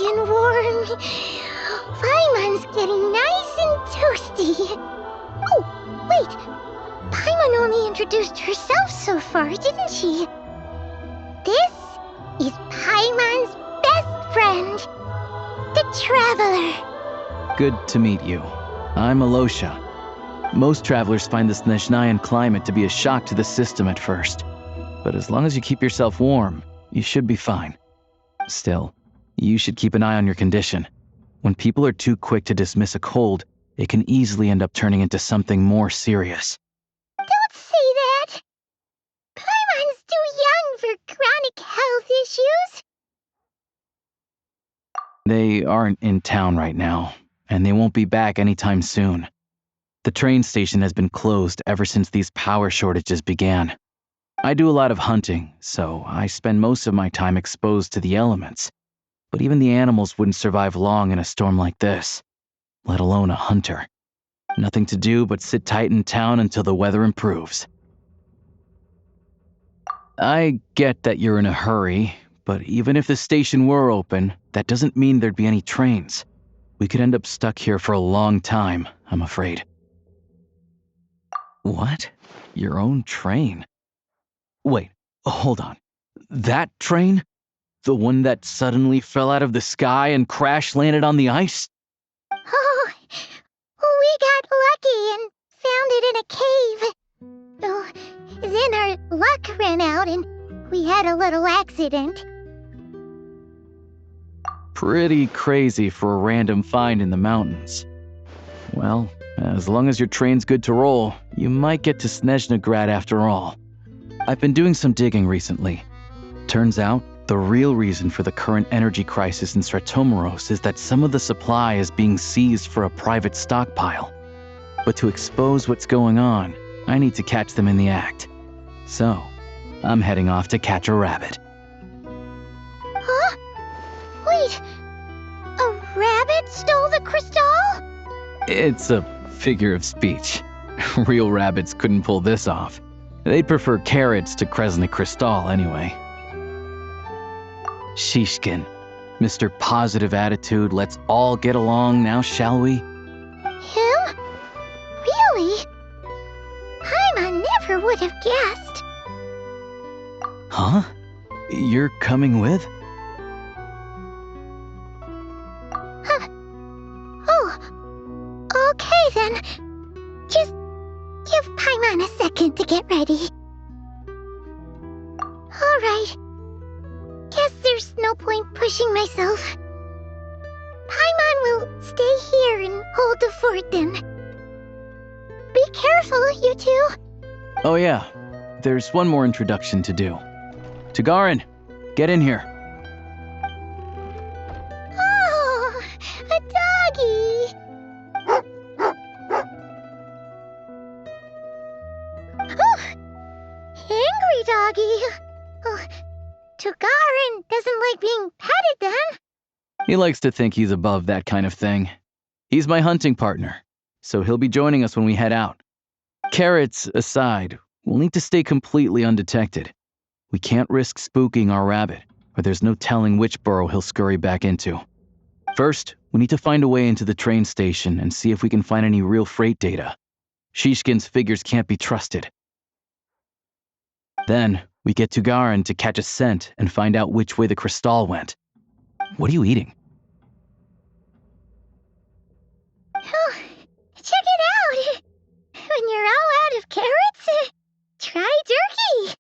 and warm. Paimon's getting nice and toasty. Oh, wait. Paimon only introduced herself so far, didn't she? This is Paimon's best friend, the Traveler. Good to meet you. I'm Alyosha. Most travelers find the Snezhnayan climate to be a shock to the system at first. But as long as you keep yourself warm, you should be fine. Still, you should keep an eye on your condition. When people are too quick to dismiss a cold, it can easily end up turning into something more serious. Don't say that! Paimon's too young for chronic health issues. They aren't in town right now, and they won't be back anytime soon. The train station has been closed ever since these power shortages began. I do a lot of hunting, so I spend most of my time exposed to the elements. But even the animals wouldn't survive long in a storm like this, let alone a hunter. Nothing to do but sit tight in town until the weather improves. I get that you're in a hurry, but even if the station were open, that doesn't mean there'd be any trains. We could end up stuck here for a long time, I'm afraid. What? Your own train? Wait, hold on. That train? The one that suddenly fell out of the sky and crash-landed on the ice? Oh, we got lucky and found it in a cave. Oh, then our luck ran out and we had a little accident. Pretty crazy for a random find in the mountains. Well, as long as your train's good to roll, you might get to Snezhnagrad after all. I've been doing some digging recently. Turns out, the real reason for the current energy crisis in Stratomaros is that some of the supply is being seized for a private stockpile. But to expose what's going on, I need to catch them in the act. So, I'm heading off to catch a rabbit. Huh? Wait, a rabbit stole the crystal? It's a figure of speech. Real rabbits couldn't pull this off. They'd prefer carrots to Kresny Crystal anyway. Shishkin, Mr. Positive Attitude, let's all get along now, shall we? Him? Really? Paimon never would have guessed. Huh? You're coming with? Oh, okay then. Just give Paimon a second to get ready. Alright. Guess there's no point pushing myself. Paimon will stay here and hold the fort then. Be careful, you two. Oh yeah, there's one more introduction to do. Tagarin, get in here. Oh, a doggy. Oh, angry doggy. Oh, Tagarin doesn't like being petted then. He likes to think he's above that kind of thing. He's my hunting partner, so he'll be joining us when we head out. Carrots aside, we'll need to stay completely undetected. We can't risk spooking our rabbit, or there's no telling which burrow he'll scurry back into. First, we need to find a way into the train station and see if we can find any real freight data. Shishkin's figures can't be trusted. Then, we get Tagarin to catch a scent and find out which way the crystal went. What are you eating? Oh, check it out. When you're all out of carrots, try turkey.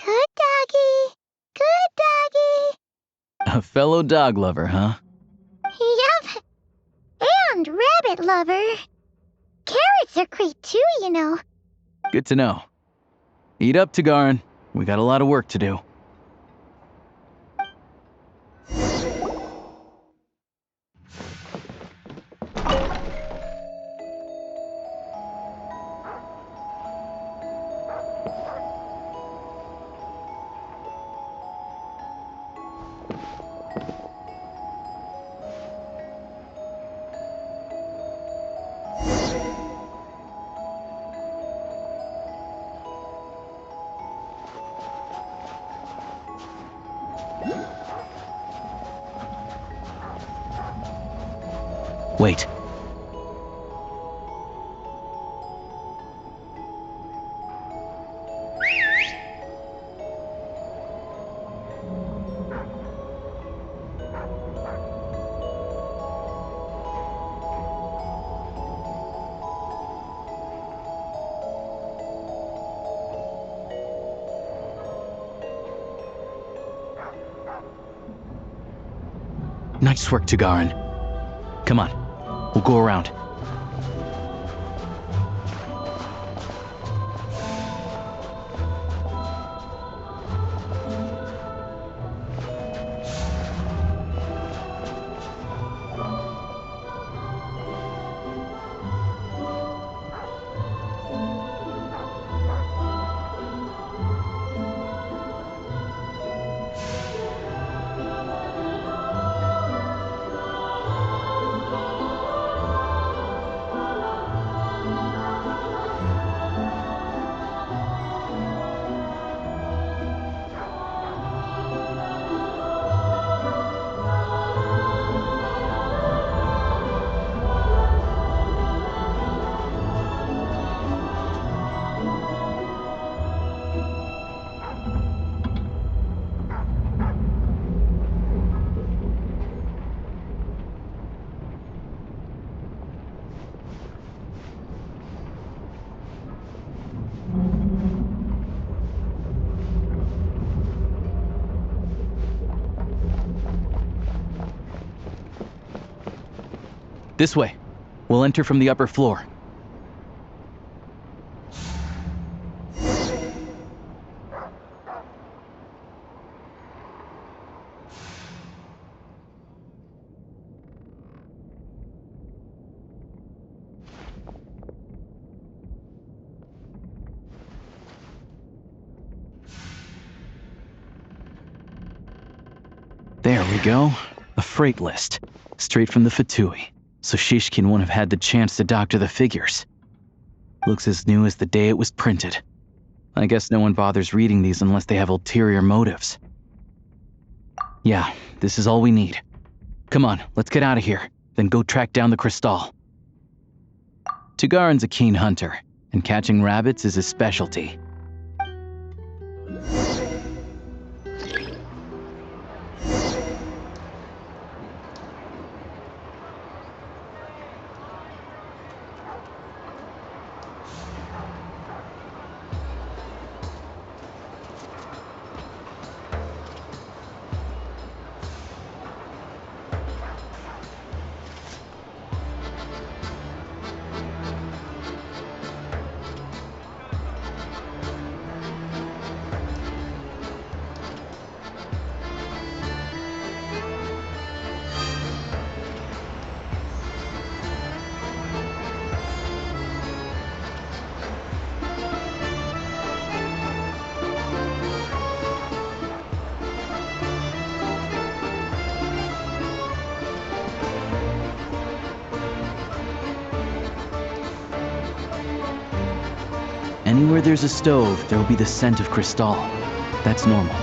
Good doggy. Good doggy. A fellow dog lover, huh? Yep. And rabbit lover. Carrots are great too, you know. Good to know. Eat up, Tagarin. We got a lot of work to do. Wait. Nice work, Tagarin. Come on, we'll go around. This way. We'll enter from the upper floor. There we go. A freight list. Straight from the Fatui. So Shishkin won't have had the chance to doctor the figures. Looks as new as the day it was printed. I guess no one bothers reading these unless they have ulterior motives. Yeah, this is all we need. Come on, let's get out of here, then go track down the crystal. Tagarin's a keen hunter, and catching rabbits is his specialty. Anywhere there's a stove, there'll be the scent of crystal. That's normal.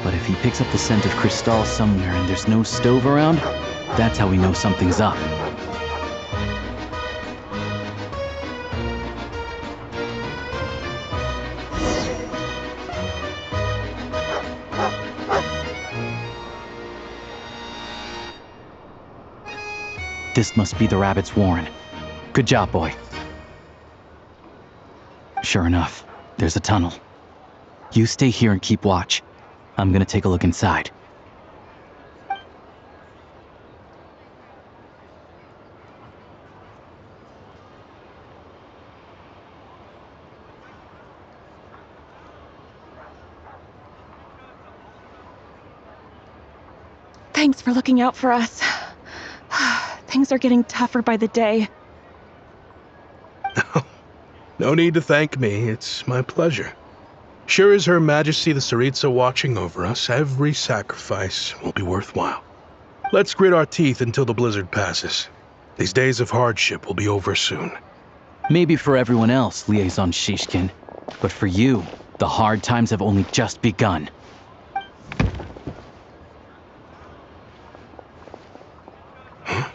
But if he picks up the scent of crystal somewhere and there's no stove around, that's how we know something's up. This must be the rabbit's warren. Good job, boy. Sure enough, there's a tunnel. You stay here and keep watch. I'm gonna take a look inside. Thanks for looking out for us. Things are getting tougher by the day. No need to thank me, it's my pleasure. Sure as Her Majesty the Tsaritsa watching over us, every sacrifice will be worthwhile. Let's grit our teeth until the blizzard passes. These days of hardship will be over soon. Maybe for everyone else, Liaison Shishkin, but for you, the hard times have only just begun. Huh?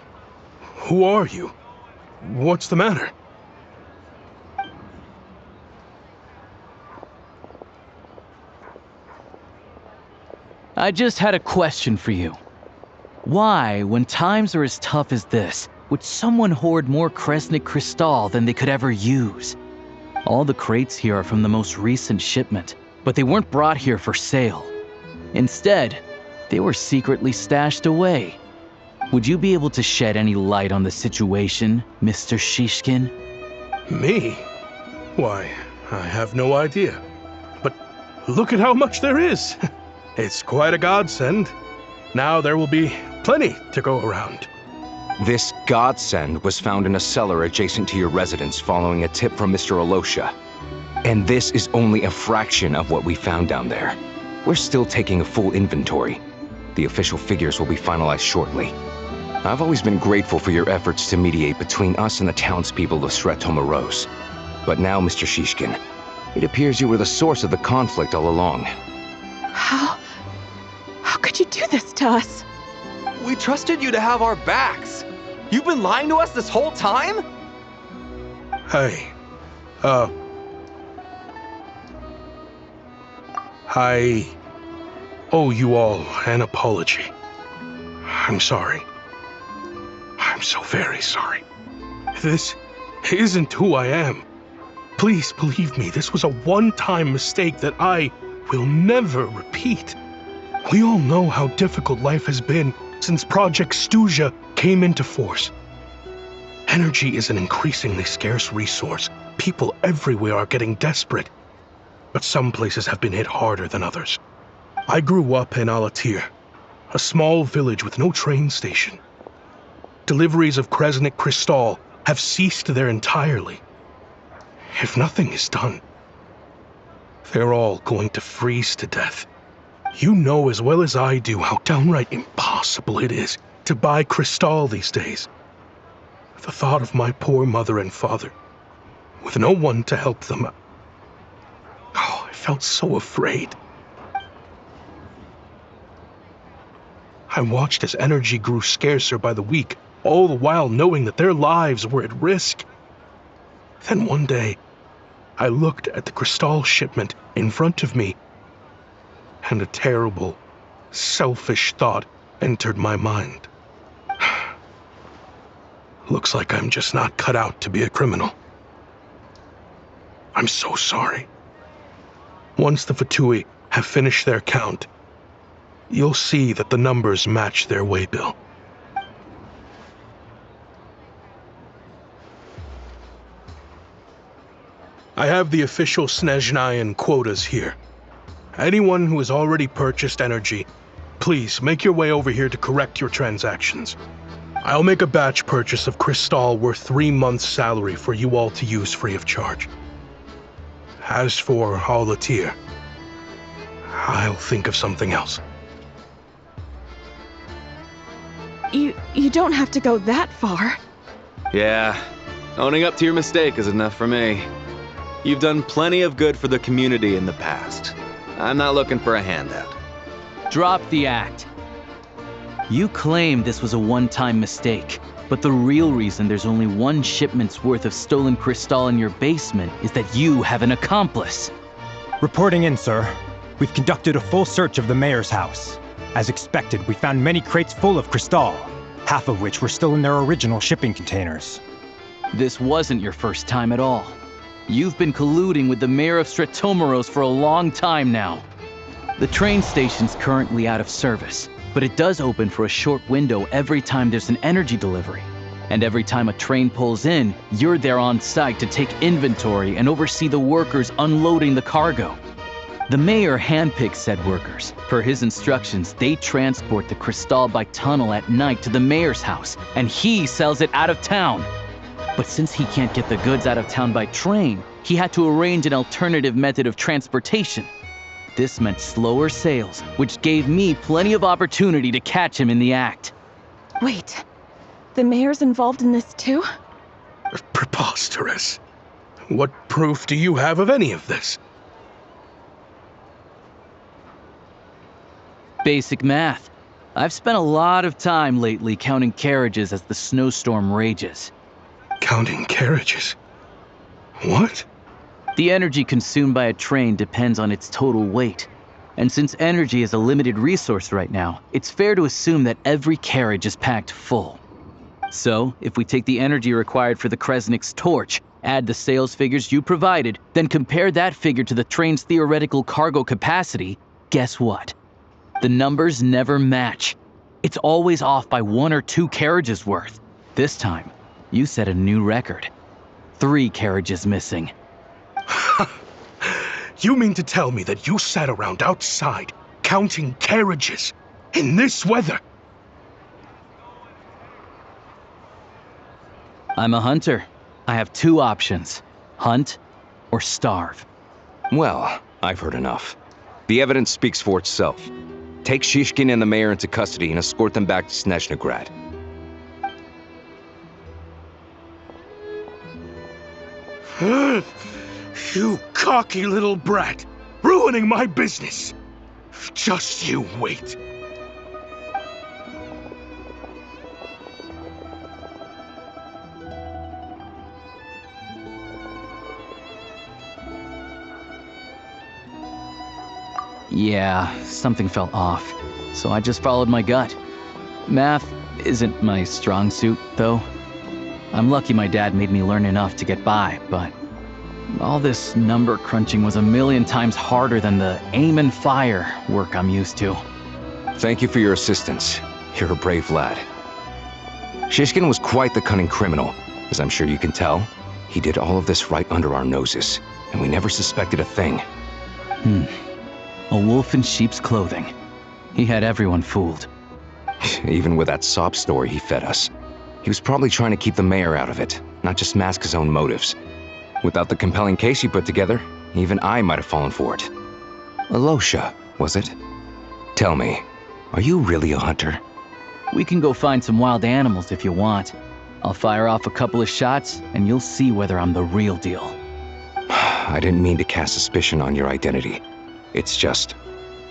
Who are you? What's the matter? I just had a question for you. Why, when times are as tough as this, would someone hoard more Kresnik Crystal than they could ever use? All the crates here are from the most recent shipment, but they weren't brought here for sale. Instead, they were secretly stashed away. Would you be able to shed any light on the situation, Mr. Shishkin? Me? Why, I have no idea. But look at how much there is. It's quite a godsend. Now there will be plenty to go around. This godsend was found in a cellar adjacent to your residence following a tip from Mr. Alyosha. And this is only a fraction of what we found down there. We're still taking a full inventory. The official figures will be finalized shortly. I've always been grateful for your efforts to mediate between us and the townspeople of Sretomaros. But now, Mr. Shishkin, it appears you were the source of the conflict all along. How could you do this to us? We trusted you to have our backs. You've been lying to us this whole time? Hey, I owe you all an apology. I'm sorry. I'm so very sorry. This isn't who I am. Please believe me, this was a one-time mistake that I will never repeat. We all know how difficult life has been since Project Stuja came into force. Energy is an increasingly scarce resource. People everywhere are getting desperate. But some places have been hit harder than others. I grew up in Alatir, a small village with no train station. Deliveries of Kresnik Crystal have ceased there entirely. If nothing is done, they're all going to freeze to death. You know as well as I do how downright impossible it is to buy Crystal these days. The thought of my poor mother and father, with no one to help them, I felt so afraid. I watched as energy grew scarcer by the week, all the while knowing that their lives were at risk. Then one day, I looked at the Crystal shipment in front of me, and a terrible, selfish thought entered my mind. Looks like I'm just not cut out to be a criminal. I'm so sorry. Once the Fatui have finished their count, you'll see that the numbers match their waybill. I have the official Snezhnayan quotas here. Anyone who has already purchased energy, please make your way over here to correct your transactions. I'll make a batch purchase of Crystal worth 3 months' salary for you all to use free of charge. As for Alatir, I'll think of something else. You don't have to go that far. Yeah, owning up to your mistake is enough for me. You've done plenty of good for the community in the past. I'm not looking for a handout. Drop the act. You claim this was a one-time mistake, but the real reason there's only 1 shipment's worth of stolen Crystal in your basement is that you have an accomplice. Reporting in, sir. We've conducted a full search of the mayor's house. As expected, we found many crates full of Crystal, half of which were still in their original shipping containers. This wasn't your first time at all. You've been colluding with the mayor of Sretomaros for a long time now. The train station's currently out of service, but it does open for a short window every time there's an energy delivery. And every time a train pulls in, you're there on site to take inventory and oversee the workers unloading the cargo. The mayor handpicks said workers. Per his instructions, they transport the Crystal by tunnel at night to the mayor's house, and he sells it out of town. But since he can't get the goods out of town by train, he had to arrange an alternative method of transportation. This meant slower sales, which gave me plenty of opportunity to catch him in the act. Wait, the mayor's involved in this too? Preposterous. What proof do you have of any of this? Basic math. I've spent a lot of time lately counting carriages as the snowstorm rages. Counting carriages? What? The energy consumed by a train depends on its total weight. And since energy is a limited resource right now, it's fair to assume that every carriage is packed full. So, if we take the energy required for the Kresnik's torch, add the sales figures you provided, then compare that figure to the train's theoretical cargo capacity, guess what? The numbers never match. It's always off by 1 or 2 carriages worth. This time, you set a new record. 3 carriages missing. You mean to tell me that you sat around outside, counting carriages, in this weather? I'm a hunter. I have 2 options. Hunt or starve. Well, I've heard enough. The evidence speaks for itself. Take Shishkin and the mayor into custody and escort them back to Snezhnograd. You cocky little brat! Ruining my business! Just you wait. Yeah, something felt off, so I just followed my gut. Math isn't my strong suit, though. I'm lucky my dad made me learn enough to get by, but all this number crunching was a million times harder than the aim and fire work I'm used to. Thank you for your assistance. You're a brave lad. Shishkin was quite the cunning criminal, as I'm sure you can tell. He did all of this right under our noses, and we never suspected a thing. A wolf in sheep's clothing. He had everyone fooled. Even with that sob story he fed us. He was probably trying to keep the mayor out of it, not just mask his own motives. Without the compelling case he put together, even I might have fallen for it. Alyosha, was it? Tell me, are you really a hunter? We can go find some wild animals if you want. I'll fire off a couple of shots, and you'll see whether I'm the real deal. I didn't mean to cast suspicion on your identity. It's just,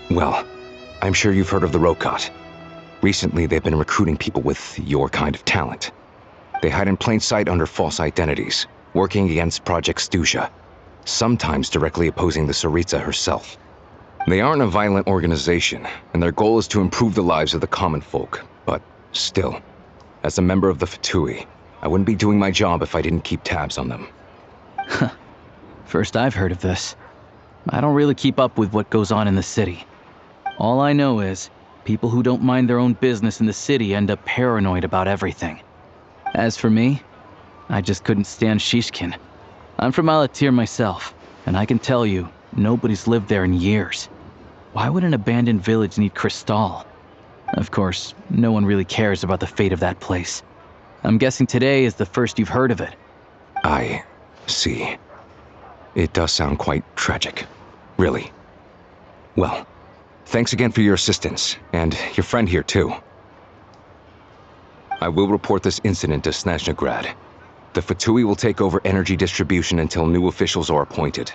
well, I'm sure you've heard of the Rokot. Recently, they've been recruiting people with your kind of talent. They hide in plain sight under false identities, working against Project Stusha, sometimes directly opposing the Tsaritsa herself. They aren't a violent organization, and their goal is to improve the lives of the common folk, but still, as a member of the Fatui, I wouldn't be doing my job if I didn't keep tabs on them. First I've heard of this. I don't really keep up with what goes on in the city. All I know is, people who don't mind their own business in the city end up paranoid about everything. As for me, I just couldn't stand Shishkin. I'm from Alatyr myself, and I can tell you, nobody's lived there in years. Why would an abandoned village need Crystal? Of course, no one really cares about the fate of that place. I'm guessing today is the first you've heard of it. I see. It does sound quite tragic. Really. Well, thanks again for your assistance, and your friend here too. I will report this incident to Snezhnograd. The Fatui will take over energy distribution until new officials are appointed.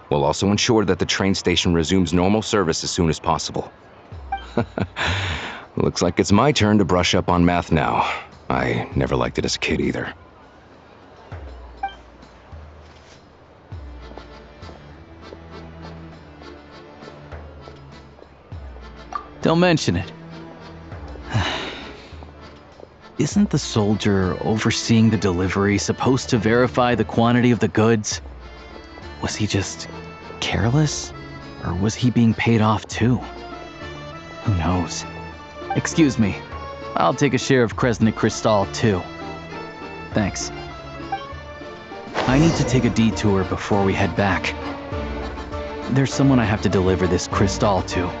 We'll also ensure that the train station resumes normal service as soon as possible. Looks like it's my turn to brush up on math now. I never liked it as a kid either. Don't mention it. Isn't the soldier overseeing the delivery supposed to verify the quantity of the goods? Was he just careless? Or was he being paid off too? Who knows? Excuse me. I'll take a share of Kresnik Crystal too. Thanks. I need to take a detour before we head back. There's someone I have to deliver this crystal to.